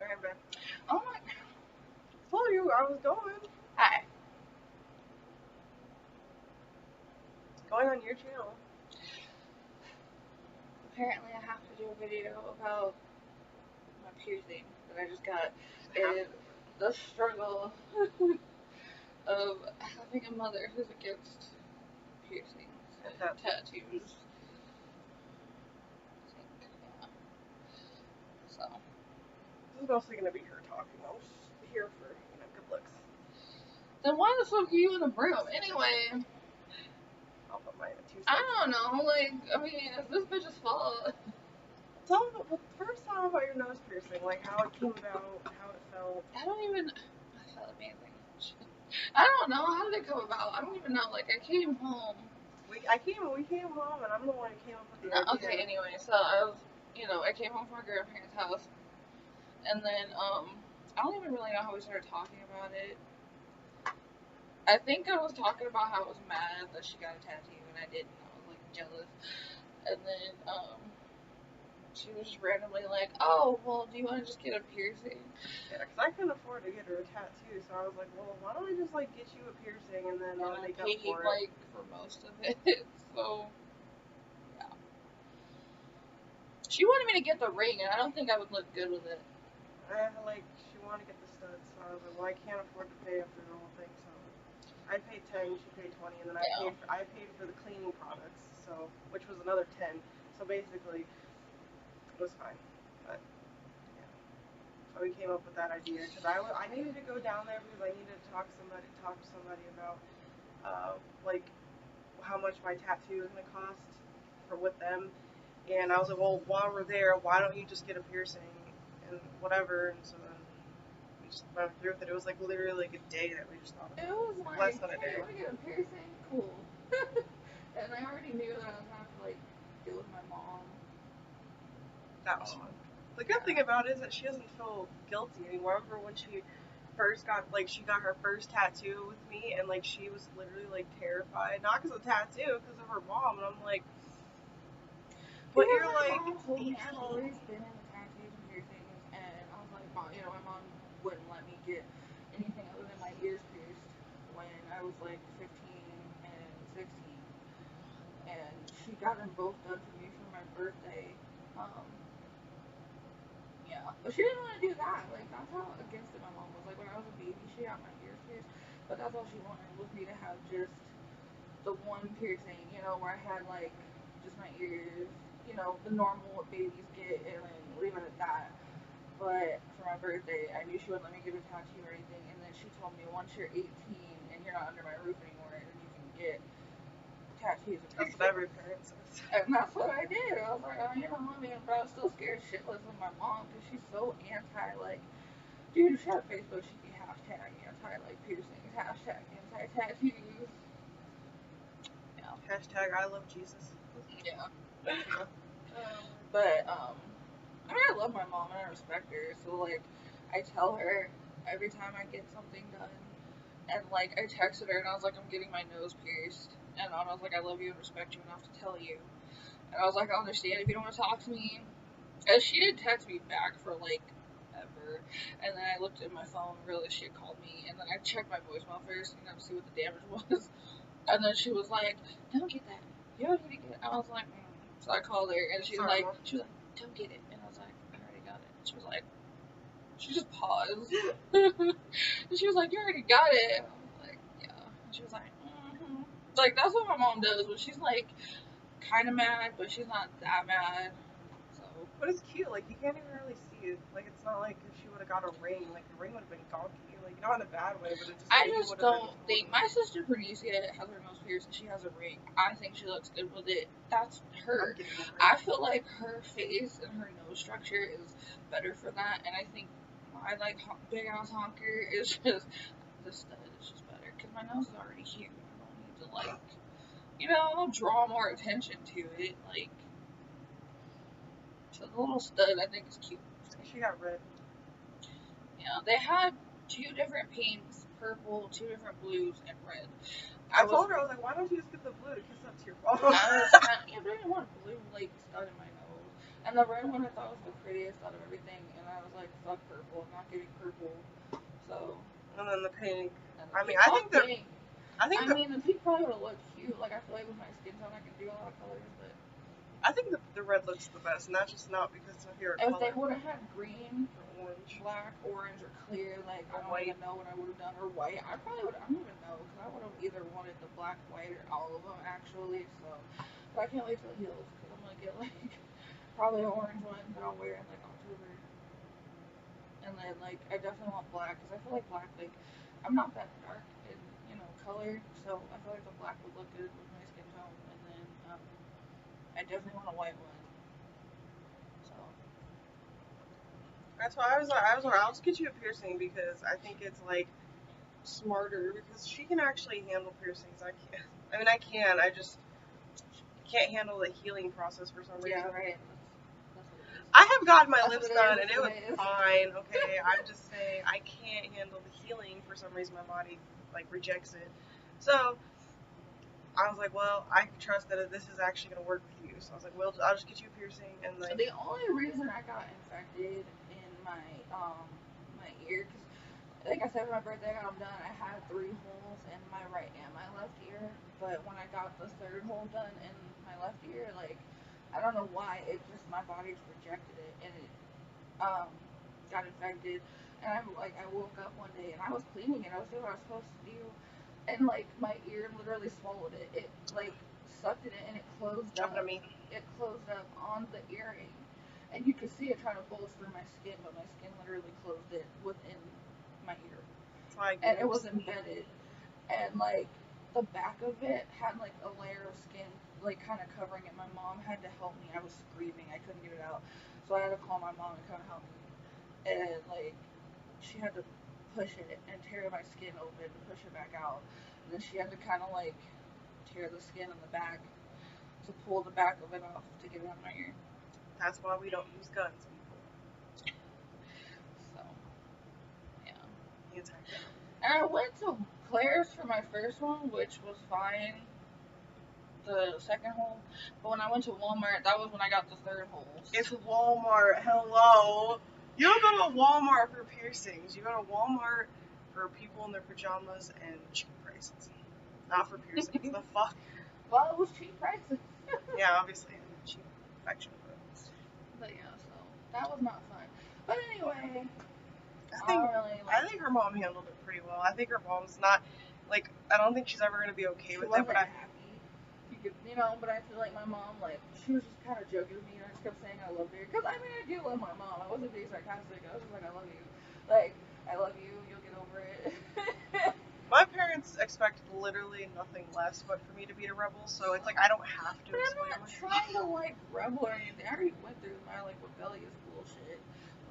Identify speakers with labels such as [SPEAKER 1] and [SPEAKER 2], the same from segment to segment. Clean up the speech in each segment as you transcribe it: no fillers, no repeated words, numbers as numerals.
[SPEAKER 1] Alright, man.
[SPEAKER 2] Oh my.
[SPEAKER 1] I told you I was going.
[SPEAKER 2] Hi.
[SPEAKER 1] Going on your channel.
[SPEAKER 2] Apparently I have to do a video about my piercing that I just got and the struggle of having a mother who's against piercings and tattoos. Yeah. So.
[SPEAKER 1] This is mostly going to be her talking. I was here for, good looks.
[SPEAKER 2] Then why the fuck are you in the room? Anyway.
[SPEAKER 1] I'll put mine at 2 seconds.
[SPEAKER 2] I don't know, like, I mean, it's this bitch's fault.
[SPEAKER 1] Tell me, first tell me about your nose piercing, like how it came about, how it felt.
[SPEAKER 2] I felt amazing. I don't know, how did it come about? I don't even know, like, I came home.
[SPEAKER 1] We came home, and I'm the one who came up with the idea.
[SPEAKER 2] Okay, anyway, so I was, I came home from my grandparents' house, and then, I don't even really know how we started talking about it. I think I was talking about how I was mad that she got a tattoo, and I didn't. I was, like, jealous. And then, she was just randomly like, oh, well, do you want to just get a piercing?
[SPEAKER 1] Yeah, because I couldn't afford to get her a tattoo, so I was like, well, why don't I just, like, get you a piercing, and then I'll make up for it.
[SPEAKER 2] Like, for most of it, so, yeah. She wanted me to get the ring, and I don't think I would look good with it.
[SPEAKER 1] She wanted to get the studs, so I was like, well, I can't afford to pay after the whole thing, so I paid 10, she paid 20, and then I paid for the cleaning products, so, which was another 10, so basically, it was fine, but, yeah. So we came up with that idea, because I needed to go down there because I needed to talk to somebody about, like, how much my tattoo is going to cost with them, and I was like, well, while we're there, why don't you just get a piercing, and whatever, and so then we just went through with it. It was, like, literally, like, a day that we just thought about it.
[SPEAKER 2] It was, like,
[SPEAKER 1] less than a day.
[SPEAKER 2] Hey, you want to get a piercing? Cool. And I already knew that I was going to have to, like, deal with my mom.
[SPEAKER 1] That was fun. The good thing about it is that she doesn't feel guilty anymore. I remember when she first got, like, she got her first tattoo with me, and, like, she was literally, like, terrified. Not because of the tattoo, because of her mom, and I'm like, but you're, like, 18.
[SPEAKER 2] I've always been into tattoos and piercings, and I was like, Mom, my mom wouldn't let me get anything other than my ears pierced when I was, like, 15 and 16. And she got them both done for me for my birthday. Yeah. But she didn't want to do that. Like, that's how against it my mom was. Like, when I was a baby, she got my ears pierced, but that's all she wanted was me to have just the one piercing, where I had, like, just my ears, the normal what babies get, and then leave it at that. But for my birthday, I knew she wouldn't let me get a tattoo or anything, and then she told me once you're 18 and you're not under my roof anymore, then you can get tattoos.
[SPEAKER 1] That's what every parent says.
[SPEAKER 2] And that's what I did. I was like, oh, but I was still scared shitless of my mom because she's so anti, like, dude, if she had Facebook, she'd be hashtag anti, like, piercings, hashtag anti tattoos. Yeah.
[SPEAKER 1] Hashtag I love Jesus.
[SPEAKER 2] Yeah. But, I mean, I love my mom and I respect her, so, like, I tell her every time I get something done, and, like, I texted her and I was like, I'm getting my nose pierced, and I was like, I love you and respect you enough to tell you, and I was like, I understand if you don't want to talk to me, and she didn't text me back for, like, ever, and then I looked at my phone, realized she had called me, and then I checked my voicemail first, to see what the damage was, and then she was like, don't get that, you don't need to get it. I was like, So I called her, and she was like, don't get it, and I was like, I already got it, and she was like, she just paused, and she was like, you already got it, and I was like, yeah, and she was like, like, that's what my mom does, but she's, like, kind of mad, but she's not that mad, so.
[SPEAKER 1] But it's cute, like, you can't even really see it, like, it's not like if she would have got a ring, like, the ring would have been gonky, like, not in a bad way, but it just,
[SPEAKER 2] I just don't think, my sister Bernicia has her nose pierced and she has a ring, I think she looks good with it, that's her, I feel like her face and her nose structure is better for that, and I think my, like, big ass honker is just, the stud is just better, because my nose is already here, I don't need to, like, draw more attention to it, like, so the little stud I think is cute.
[SPEAKER 1] She got red.
[SPEAKER 2] Yeah, they had 2 different pinks, purple, 2 different blues, and red.
[SPEAKER 1] I told her, I was like, why don't you just get the blue to kiss up to your phone?
[SPEAKER 2] Yeah, but I didn't want a blue, like, stud in my nose. And the red one I thought was the prettiest out of everything, and I was like, like, fuck purple. I'm not getting purple. So.
[SPEAKER 1] And then the pink.
[SPEAKER 2] I mean, I think the pink.
[SPEAKER 1] I mean,
[SPEAKER 2] the pink probably would have looked cute. Like, I feel like with my skin tone, I can do a lot of colors, but.
[SPEAKER 1] I think the red looks the best, and that's just not because it's my favorite color.
[SPEAKER 2] If they would have had green,
[SPEAKER 1] or orange,
[SPEAKER 2] black, orange, or clear, like, I don't
[SPEAKER 1] white.
[SPEAKER 2] even know what I would have done, or white, I probably would. I don't even know, because I would have either wanted the black, white, or all of them actually. So, but I can't wait till it heals, because I'm gonna get like probably an orange one that I'll wear in like October. And then like I definitely want black, because I feel like black, like I'm not that dark in color, so I feel like the black would look good with my skin tone. And then I definitely want a white one. So
[SPEAKER 1] that's why I was like, I'll just get you a piercing, because I think it's like smarter, because she can actually handle piercings. I can't. I mean, I can. I just can't handle the healing process for some reason.
[SPEAKER 2] yeah, right.
[SPEAKER 1] I have gotten my lips done and it was fine, okay? I'm just saying I can't handle the healing for some reason. My body like rejects it. So I was like, well, I can trust that this is actually gonna work for you. So I was like, well, I'll just get you a piercing. And like,
[SPEAKER 2] the only reason I got infected in my my ear, cause like I said, for my birthday I got them done. I had 3 holes in my right and my left ear, but when I got the 3rd hole done in my left ear, like I don't know why, it just my body just rejected it, and it got infected. And I woke up one day and I was cleaning it. I was doing what I was supposed to do, and like my ear literally swallowed it. It like sucked it in and it closed up. It closed up on the earring, and you could see it trying to bulge through my skin, but my skin literally closed it within my ear, and it was embedded, and like the back of it had like a layer of skin like kind of covering it. My mom had to help me. I was screaming. I couldn't get it out. So I had to call my mom and kind of help me. And like she had to push it and tear my skin open to push it back out. And then she had to kind of like tear the skin in the back to pull the back of it off to get it out of my ear.
[SPEAKER 1] That's why we don't use guns, people.
[SPEAKER 2] So, yeah.
[SPEAKER 1] Exactly.
[SPEAKER 2] And I went to Claire's for my first one, which was fine. The 2nd hole, but when I went to Walmart, that was when I got the 3rd hole.
[SPEAKER 1] It's Walmart. Hello. You don't go to Walmart for piercings. You go to Walmart for people in their pajamas and cheap prices. Not for piercings. The fuck?
[SPEAKER 2] Well, it was cheap prices.
[SPEAKER 1] Yeah, obviously. Cheap affection.
[SPEAKER 2] But yeah, so that was not fun. But anyway,
[SPEAKER 1] I think her mom handled it pretty well. I think her mom's not, like, I don't think she's ever going to be okay with it, but
[SPEAKER 2] but I feel like my mom, like, she was just kind of joking with me, and I just kept saying I loved her. Because, I mean, I do love my mom. I wasn't being sarcastic. I was just like, I love you. Like, I love you. You'll get over it.
[SPEAKER 1] My parents expect literally nothing less but for me to be a rebel, so it's like I don't have to.
[SPEAKER 2] But I'm not trying to, like, rebel or anything. I already went through my, like, rebellious bullshit.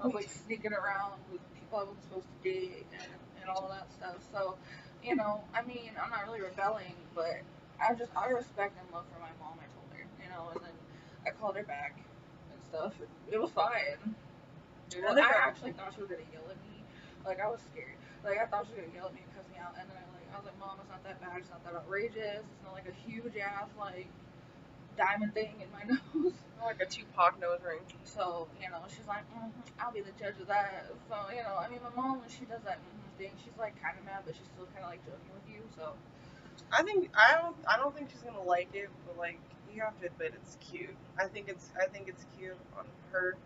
[SPEAKER 2] I was, like, sneaking around with people I wasn't supposed to date and all of that stuff. So, I mean, I'm not really rebelling, but I respect and love for my mom, I told her, and then I called her back and stuff, and it was fine. I actually thought she was gonna yell at me, like I was scared, like I thought she was gonna yell at me and cuss me out, and then I was like, Mom, it's not that bad, it's not that outrageous, it's not like a huge ass like diamond thing in my nose,
[SPEAKER 1] like a Tupac nose ring.
[SPEAKER 2] So she's like, I'll be the judge of that. So I mean, my mom, when she does that thing, she's like kind of mad, but she's still kind of like joking with you, so.
[SPEAKER 1] I don't think she's gonna like it, but like you have to admit it's cute. I think it's cute on her.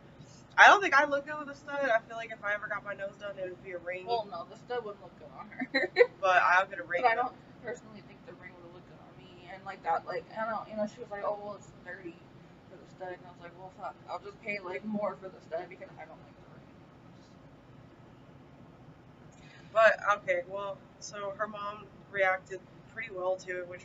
[SPEAKER 1] I don't think I look good with a stud. I feel like if I ever got my nose done, it would be a ring.
[SPEAKER 2] Well, no, the stud wouldn't look good on her.
[SPEAKER 1] But I'll get a ring.
[SPEAKER 2] But I don't personally think the ring would look good on me. And like that, like I don't, she was like, oh well, it's $30 for the stud, and I was like, well fuck, I'll just pay like more for the stud because I don't like the ring.
[SPEAKER 1] But okay, well, so her mom reacted pretty well to it, which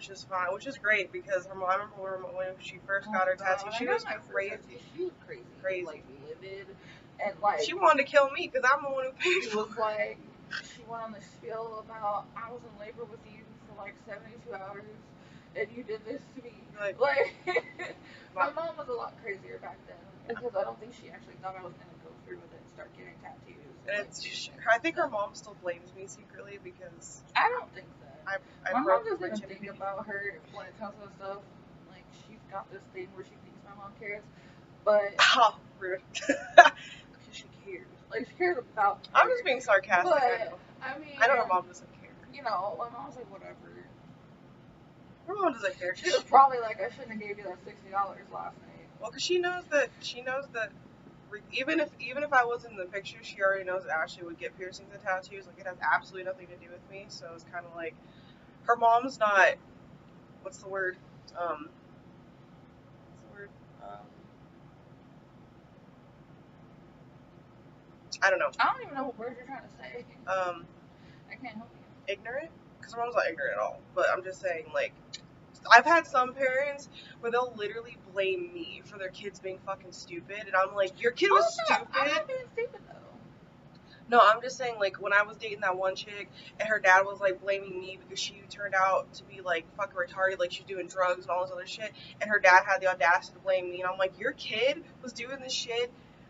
[SPEAKER 1] is fine, which is great, because her mom, I remember when she first got her tattoo, she was crazy.
[SPEAKER 2] She was crazy, like livid, and like
[SPEAKER 1] she wanted to kill me because I'm the one who paid for it.
[SPEAKER 2] Like she went on the spiel about I was in labor with you for like 72 hours, and you did this to me. Like my mom was a lot crazier back then, because I don't think she actually thought I was gonna go through with it and start getting tattoos.
[SPEAKER 1] And I think her mom still blames me secretly, because
[SPEAKER 2] I don't think that.
[SPEAKER 1] My
[SPEAKER 2] mom doesn't even think about her when it comes to stuff. Like, she's got this thing where she thinks my mom cares, but
[SPEAKER 1] oh, rude.
[SPEAKER 2] like she cares about her.
[SPEAKER 1] I'm just being sarcastic.
[SPEAKER 2] But,
[SPEAKER 1] I know.
[SPEAKER 2] I mean,
[SPEAKER 1] I know her mom doesn't care.
[SPEAKER 2] You know, my mom's like, whatever.
[SPEAKER 1] Her mom doesn't care.
[SPEAKER 2] She was probably like, I shouldn't have gave you that $60 last night.
[SPEAKER 1] Well, because she knows that even if I wasn't in the picture, she already knows that Ashley would get piercings and tattoos. Like, it has absolutely nothing to do with me. So it's kind of like, her mom's not, what's the word? I don't know.
[SPEAKER 2] I don't even know what word you're trying to say. I can't help you.
[SPEAKER 1] Ignorant? Because her mom's not ignorant at all. But I'm just saying, like, I've had some parents where they'll literally blame me for their kids being fucking stupid, and I'm like, your kid was stupid.
[SPEAKER 2] I'm not being stupid though.
[SPEAKER 1] No, I'm just saying, like, when I was dating that one chick, and her dad was, like, blaming me because she turned out to be, like, fucking retarded, like, she's doing drugs and all this other shit, and her dad had the audacity to blame me, and I'm like, your kid was doing this shit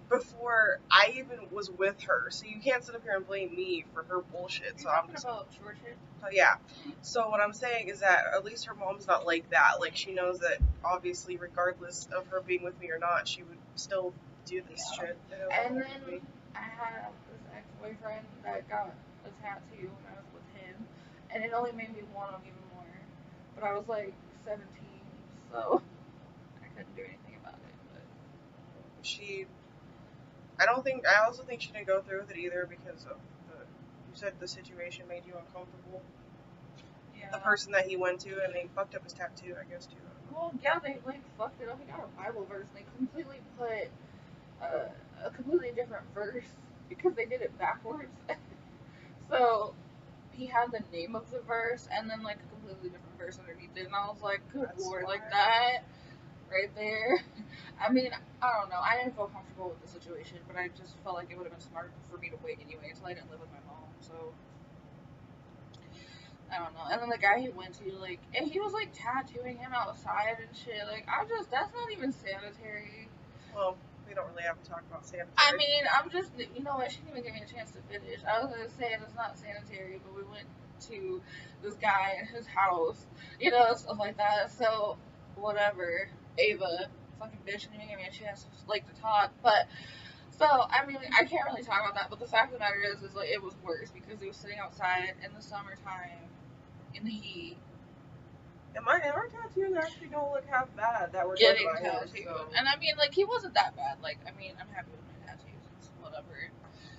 [SPEAKER 1] before I even was with her, so you can't sit up here and blame me for her bullshit. So
[SPEAKER 2] I'm talking about short shit?
[SPEAKER 1] Yeah. So what I'm saying is that at least her mom's not like that. Like, she knows that, obviously, regardless of her being with me or not, she would still do this shit.
[SPEAKER 2] And then I had this ex-boyfriend that got a tattoo when I was with him, and it only made me want him even more. But I was like 17, so I couldn't do anything about it. But
[SPEAKER 1] I also think she didn't go through with it either because of you said the situation made you uncomfortable.
[SPEAKER 2] Yeah.
[SPEAKER 1] The person that he went to, and they fucked up his tattoo, I guess, too.
[SPEAKER 2] Well, yeah, they like fucked it up. He got a Bible verse, and they completely put a completely different verse because they did it backwards. So he had the name of the verse and then like a completely different verse underneath it, and I was like, good lord, like that right there. I mean, I don't know. I didn't feel comfortable with the situation, but I just felt like it would have been smart for me to wait anyway until I didn't live with my mom. So I don't know. And then the guy he went to, like, and he was like tattooing him outside and shit. Like, that's not even sanitary.
[SPEAKER 1] Well, we don't really have to talk about sanitary.
[SPEAKER 2] I mean, you know what? She didn't even give me a chance to finish. I was gonna say it's not sanitary, but we went to this guy in his house, you know, stuff like that. So whatever. Ava, fucking bitch, didn't even give me a chance to talk. But so I mean, I can't really talk about that. But the fact of the matter is like it was worse because he was sitting outside in the summertime, in the heat.
[SPEAKER 1] And our tattoos actually don't look half bad that we're
[SPEAKER 2] getting
[SPEAKER 1] tattooed. So.
[SPEAKER 2] And I mean, like, he wasn't that bad. Like, I mean, I'm happy with my tattoos. It's whatever.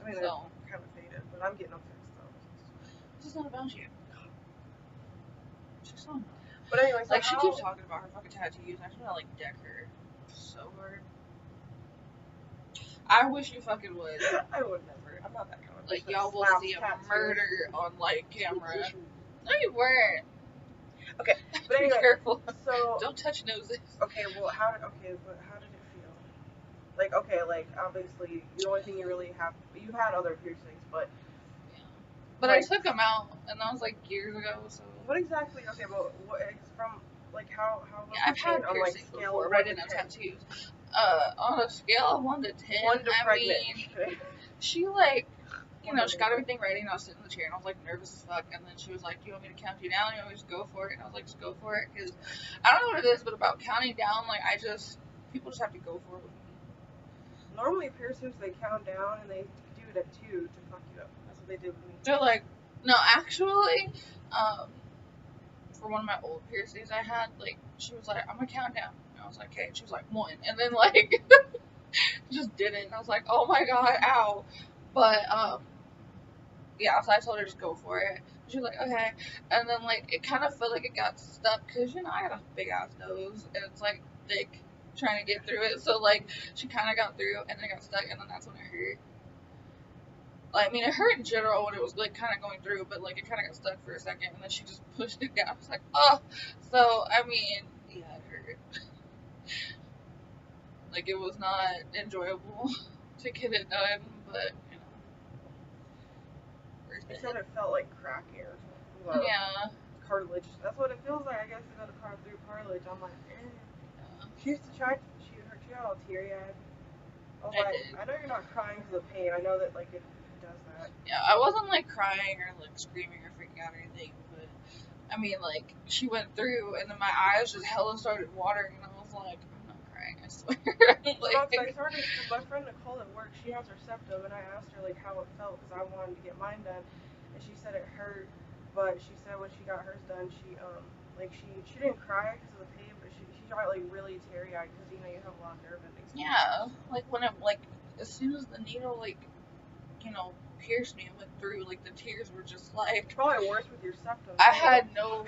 [SPEAKER 1] I mean, they're kind of faded, but I'm getting them fixed, though.
[SPEAKER 2] This is not about you. She's not.
[SPEAKER 1] But anyway, so
[SPEAKER 2] like, she keeps talking about her fucking tattoos. I just want to, like, deck her so hard. I wish you fucking would.
[SPEAKER 1] I would never. I'm not that kind of
[SPEAKER 2] person. Like, y'all will see a murder on, like, camera. No, you weren't.
[SPEAKER 1] Okay, but anyway,
[SPEAKER 2] be careful.
[SPEAKER 1] So
[SPEAKER 2] don't touch noses.
[SPEAKER 1] Okay, well, how did it feel? Like, okay, like obviously, the only thing you had other piercings, but
[SPEAKER 2] yeah. But like, I took them out, and that was like years ago. So
[SPEAKER 1] what exactly? Okay, well, from like how was
[SPEAKER 2] I've had piercings before, but I didn't have tattoos. On a scale of 1 to 10, I mean, she like. You know, she got everything ready, and I was sitting in the chair, and I was, like, nervous as fuck, and then she was like, do you want me to count you down? You want me to just go for it? And I was like, just go for it, because I don't know what it is, but about counting down, like, people just have to go for it with me.
[SPEAKER 1] Normally, piercings, they count down, and they do it at 2 to fuck you up. That's what they did with me.
[SPEAKER 2] They're like, no, actually, for one of my old piercings I had, like, she was like, I'm gonna count down. And I was like, okay, and she was like, 1, and then, like, just didn't, and I was like, oh my god, ow. But, yeah, so I told her just go for it. She was like, okay. And then, like, it kind of felt like it got stuck because, you know, I got a big-ass nose, and it's, like, thick trying to get through it. So, like, she kind of got through, and then it got stuck, and then that's when it hurt. Like, I mean, it hurt in general when it was, like, kind of going through, but, like, it kind of got stuck for a second, and then she just pushed it down. I was like, oh. So, I mean, yeah, it hurt. Like, it was not enjoyable to get it done, but...
[SPEAKER 1] You said it felt like cracking or something.
[SPEAKER 2] Yeah.
[SPEAKER 1] Cartilage. That's what it feels like, I guess, to go to through cartilage. I'm like, Yeah. She used to try to shoot her too, all teary-eyed. I was like, I know you're not crying because of pain. I know that, like, it does that.
[SPEAKER 2] Yeah, I wasn't, like, crying or, like, screaming or freaking out or anything, but, I mean, like, she went through, and then my eyes just hella started watering, and I was like, I'm not crying. crying, I swear.
[SPEAKER 1] I started, because my friend Nicole at work, she has her septum, and I asked her, like, how it felt, because I wanted to get mine done, and she said it hurt, but she said when she got hers done, she didn't cry because of the pain, but she got, like, really teary-eyed, because, you know, you have a lot of nerve endings.
[SPEAKER 2] Yeah, like, when it, like, as soon as the needle, like, you know, pierced me and went through, like, the tears were just, like...
[SPEAKER 1] It's probably worse with your septum.
[SPEAKER 2] I had no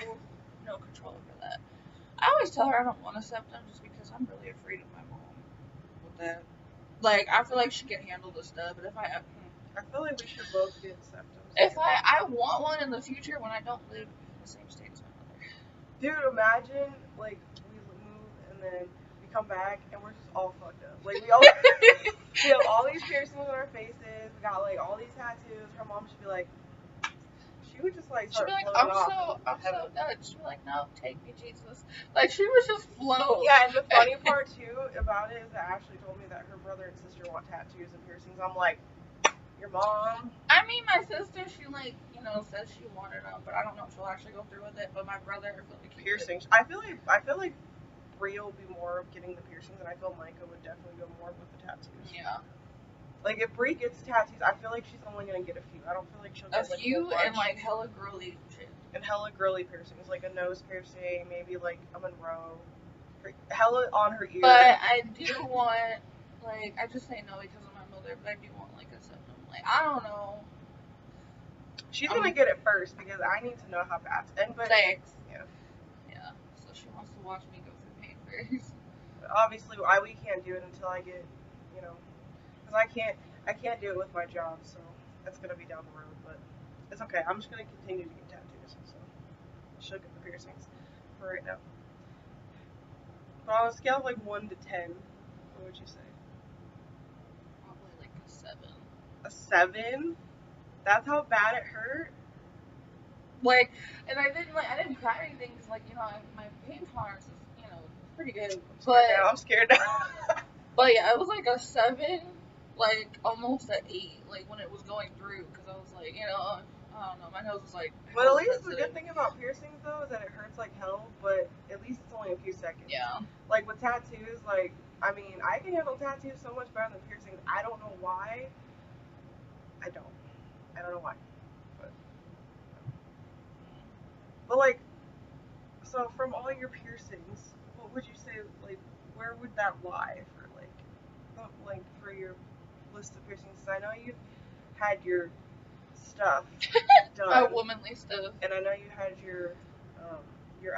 [SPEAKER 2] control over that. I always tell her I don't want a septum just because I'm really afraid of my mom with that. Like, I feel like she can handle the stuff, but if I
[SPEAKER 1] feel like we should both get septums.
[SPEAKER 2] If I want one in the future when I don't live in the same state as my mother.
[SPEAKER 1] Dude, imagine, like, we move and then we come back and we're just all fucked up. Like, we have all these piercings on our faces, we got, like, all these tattoos. Her mom should be like, she would just, like, start
[SPEAKER 2] she'd be like,
[SPEAKER 1] I'm
[SPEAKER 2] so done. She'd be like, no, take me, Jesus. Like, she would just float.
[SPEAKER 1] Yeah, and the funny part, too, about it is that Ashley told me that her brother and sister want tattoos and piercings. I'm like, your mom?
[SPEAKER 2] I mean, my sister, she, like, you know, says she wanted them, but I don't know if she'll actually go through with it. But my brother, I feel like
[SPEAKER 1] piercings. I feel like Bria will be more of getting the piercings, and I feel Micah would definitely go more with the tattoos.
[SPEAKER 2] Yeah.
[SPEAKER 1] Like, if Brie gets tattoos, I feel like she's only gonna get a few. I don't feel like she'll get
[SPEAKER 2] a few and like hella girly shit.
[SPEAKER 1] And hella girly piercings, like a nose piercing, maybe like a Monroe, hella on her ear.
[SPEAKER 2] But I do want, like, I just say no because of my mother, but I do want like a septum. Like, I don't know.
[SPEAKER 1] She's gonna get it first because I need to know how bad.
[SPEAKER 2] Thanks.
[SPEAKER 1] Yeah.
[SPEAKER 2] Yeah. So she wants to watch me go through pain first.
[SPEAKER 1] But obviously, we can't do it until I get, you know, because I can't do it with my job, so that's gonna be down the road. But it's okay. I'm just gonna continue to get tattoos. So she'll get the piercings for right now. But on a scale of like 1 to 10, what would you say?
[SPEAKER 2] Probably like a 7.
[SPEAKER 1] A 7? That's how bad it hurt?
[SPEAKER 2] Like, and I didn't cry or anything because, like, you know, my pain tolerance is, you know, pretty good.
[SPEAKER 1] I'm scared now.
[SPEAKER 2] But yeah, it was like a 7, like almost an 8, like when it was going through, because I was like, you know, I don't know, my nose was like.
[SPEAKER 1] But at least the good thing about piercings though is that it hurts like hell, but at least it's only a few seconds.
[SPEAKER 2] Yeah.
[SPEAKER 1] Like with tattoos, like, I mean, I can handle tattoos so much better than piercings. I don't know why. I don't know why. But like, so from all your piercings, what would you say, like, where would that lie for like for your list of piercings? Because I know you've had your stuff done.
[SPEAKER 2] My womanly stuff.
[SPEAKER 1] And I know you had your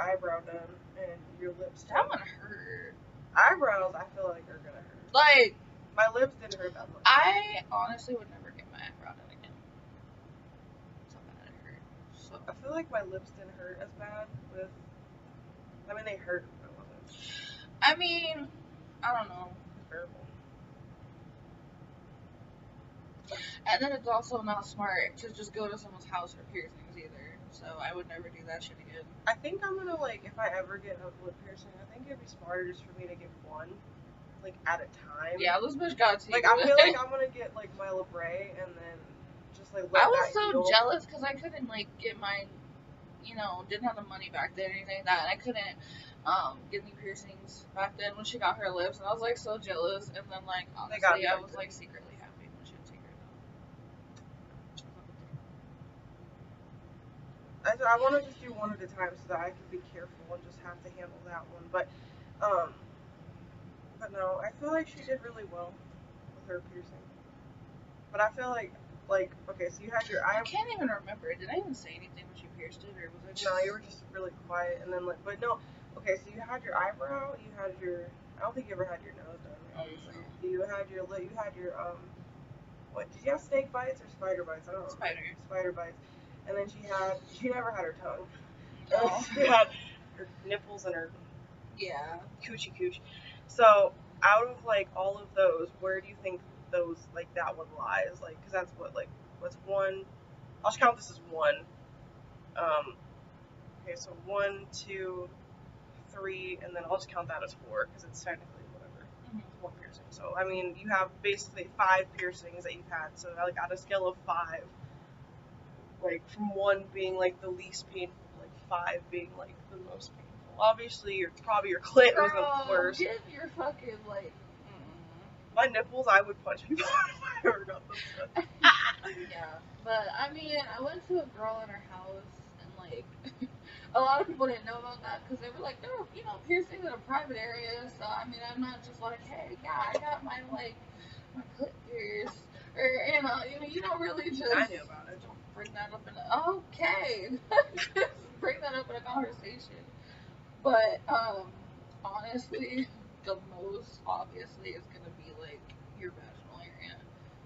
[SPEAKER 1] eyebrow done and your lips done.
[SPEAKER 2] That one hurt.
[SPEAKER 1] Eyebrows, I feel like are gonna hurt.
[SPEAKER 2] Like,
[SPEAKER 1] my lips didn't hurt that much.
[SPEAKER 2] I honestly would never get my eyebrow done again. That's how bad it hurt. So
[SPEAKER 1] I feel like my lips didn't hurt as bad with. I mean, they hurt, but it wasn't.
[SPEAKER 2] I mean, I don't know.
[SPEAKER 1] It's terrible.
[SPEAKER 2] And then it's also not smart to just go to someone's house for piercings either. So I would never do that shit again.
[SPEAKER 1] I think I'm gonna, like, if I ever get a lip piercing, I think it'd be smarter just for me to get one, like, at a time.
[SPEAKER 2] Yeah, this bitch got to.
[SPEAKER 1] Like, I feel like I'm gonna get, like, my labret and then just, like, let
[SPEAKER 2] I was
[SPEAKER 1] that
[SPEAKER 2] so
[SPEAKER 1] heal.
[SPEAKER 2] jealous because I couldn't, like, get mine, you know, didn't have the money back then or anything like that. And I couldn't get any piercings back then when she got her lips. And I was, like, so jealous. And then, like, honestly, I was, like, secretly happy when she would take her
[SPEAKER 1] out. I want to just do one at a time so that I can be careful and just have to handle that one. But no, I feel like she did really well with her piercing. But I feel like, okay, so you had your eye.
[SPEAKER 2] I can't even remember. Did I even say anything when she pierced it, or was it just...
[SPEAKER 1] No, you were just really quiet, and then, like, but no, okay, so you had your eyebrow, you had your, I don't think you ever had your nose done, obviously. You had your lip, you had your, what, did you have snake bites or spider bites? I don't know. Spider bites. And then she never had her tongue.
[SPEAKER 2] No.
[SPEAKER 1] She had her nipples and her coochie. So, out of, like, all of those, where do you think those, like, that one lies? Like, because that's what, like, what's one, I'll just count this as one. Okay, so 1, 2, 3, and then I'll just count that as 4, because it's technically whatever, one piercing. So, I mean, you have basically 5 piercings that you've had, so, like, on a scale of 5, like, from 1 being, like, the least painful, like, 5 being, like, the most painful. Obviously, probably your clit was
[SPEAKER 2] Girl,
[SPEAKER 1] the worst.
[SPEAKER 2] get your fucking, like...
[SPEAKER 1] My nipples, I would punch people if I ever got them stuck.
[SPEAKER 2] Yeah, but I mean, I went to a girl in her house, and like, a lot of people didn't know about that because they were like, there were, piercings in a private area. So I mean, I'm not just like, hey, yeah, I got my clit pierced, or you don't really just.
[SPEAKER 1] I knew about it.
[SPEAKER 2] Don't bring that up in okay, just bring that up in a conversation. But honestly, the most obviously is gonna be like your vaginal area.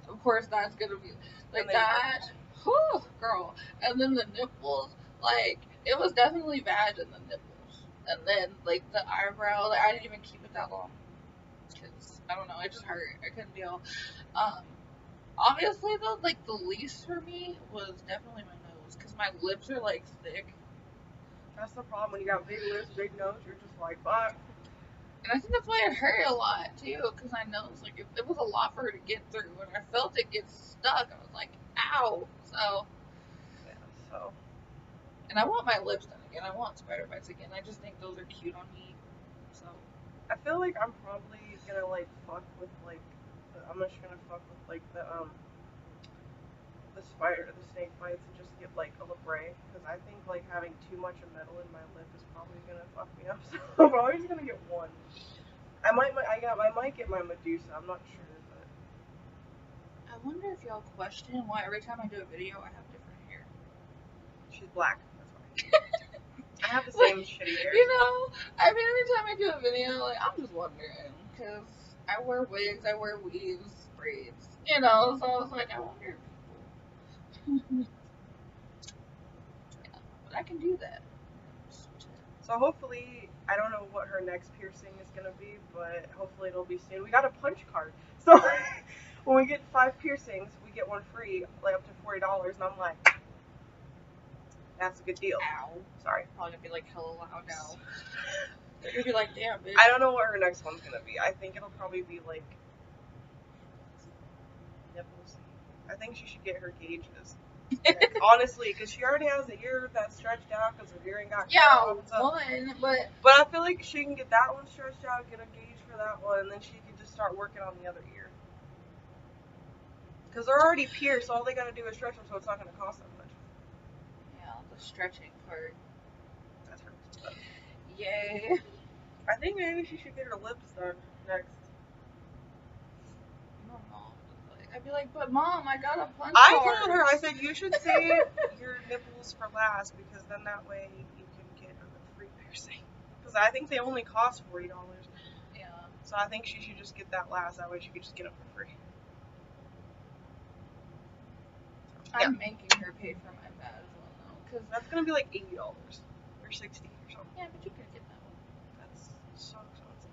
[SPEAKER 2] Of course, that's gonna be like that. Whew, girl. And then the nipples, like it was definitely vag in the nipples. And then like the eyebrow, like, I didn't even keep it that long because I don't know, it just hurt. I couldn't deal. Obviously though, like the least for me was definitely my nose because my lips are like thick.
[SPEAKER 1] That's the problem when you got big lips, big nose. You're just like, fuck.
[SPEAKER 2] And I think that's why it hurt a lot too, because I know it's like it was a lot for her to get through. When I felt it get stuck, I was like, "Ow!" So,
[SPEAKER 1] yeah, so.
[SPEAKER 2] And I want my lips done again. I want spider bites again. I just think those are cute on me. So.
[SPEAKER 1] I feel like I'm probably gonna like fuck with like, I'm just gonna fuck with like the snake bites and just get like a Libre because I think like having too much of metal in my lip is probably gonna fuck me up. So I'm probably just gonna get one. I might get my Medusa. I'm not sure, but
[SPEAKER 2] I wonder if y'all question why every time I do a video I have different hair.
[SPEAKER 1] She's black. That's why. I have the same shitty hair.
[SPEAKER 2] I mean, every time I do a video, like I'm just wondering because I wear wigs, I wear weaves, braids, so I was like, I wonder. Yeah, but I can do that.
[SPEAKER 1] So hopefully, I don't know what her next piercing is gonna be, but hopefully it'll be soon. We got a punch card, so when we get 5 piercings, we get one free, like up to $40, and I'm like, that's a good deal.
[SPEAKER 2] Ow.
[SPEAKER 1] Sorry.
[SPEAKER 2] Probably gonna be like hella loud now. They're gonna be like, damn, bitch.
[SPEAKER 1] I don't know what her next one's gonna be. I think it'll probably be like nipples. I think she should get her gauges. Honestly, because she already has the ear that's stretched out because her hearing got
[SPEAKER 2] one, but
[SPEAKER 1] I feel like she can get that one stretched out, get a gauge for that one, and then she can just start working on the other ear. Because they're already pierced, so all they gotta do is stretch them, so it's not gonna cost them much.
[SPEAKER 2] Yeah, the stretching part.
[SPEAKER 1] That's her.
[SPEAKER 2] Yay.
[SPEAKER 1] I think maybe she should get her lips done next.
[SPEAKER 2] I'd be like, but Mom, I got a punch
[SPEAKER 1] I
[SPEAKER 2] card.
[SPEAKER 1] told her, I said, you should save your nipples for last, because then that way you can get a free piercing. Because I think they only cost $40.
[SPEAKER 2] Yeah.
[SPEAKER 1] So I think she should just get that last, that way she could just get them for free.
[SPEAKER 2] I'm making her pay for my badge one, though. Because
[SPEAKER 1] that's going to be like $80 or $60 or something.
[SPEAKER 2] Yeah, but you could get that one.
[SPEAKER 1] That's so expensive.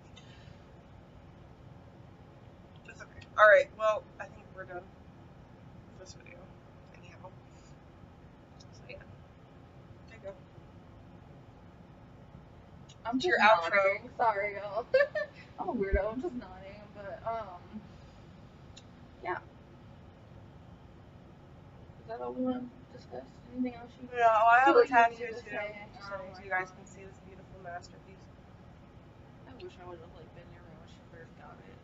[SPEAKER 1] It's okay. Alright, well, I think we're done with this video. Anyhow. So yeah. There you go.
[SPEAKER 2] I'm just
[SPEAKER 1] your
[SPEAKER 2] nodding.
[SPEAKER 1] outro.
[SPEAKER 2] Sorry, y'all. I'm a weirdo. I'm just nodding. But, yeah. Is that all we want to discuss? Anything else you
[SPEAKER 1] No, I have a tattoo too.
[SPEAKER 2] So
[SPEAKER 1] you guys can see this beautiful masterpiece.
[SPEAKER 2] I wish I would have been there when she first got it.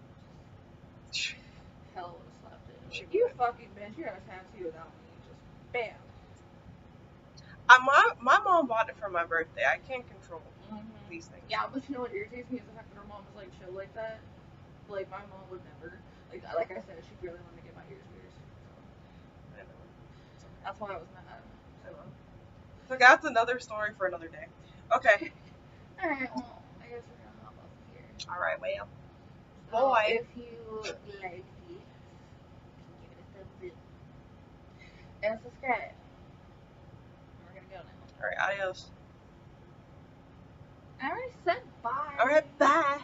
[SPEAKER 2] Hell would have slapped it. Like, you fucking bitch, you got a tattoo without me. Just bam.
[SPEAKER 1] My mom bought it for my birthday. I can't control these things.
[SPEAKER 2] Yeah, but you know what irritates me is the fact that her mom is like chill like that. Like my mom would never. Like I said, she really wanted to get my ears pierced. So.
[SPEAKER 1] I know.
[SPEAKER 2] That's why I was mad.
[SPEAKER 1] I know. So that's another story for another day. Okay.
[SPEAKER 2] Alright, well, I guess we're gonna hop off here.
[SPEAKER 1] Alright, well.
[SPEAKER 2] So if you like this, give it a thumbs up. And subscribe. We're gonna go now.
[SPEAKER 1] Alright, adios.
[SPEAKER 2] I already said bye.
[SPEAKER 1] Alright, bye.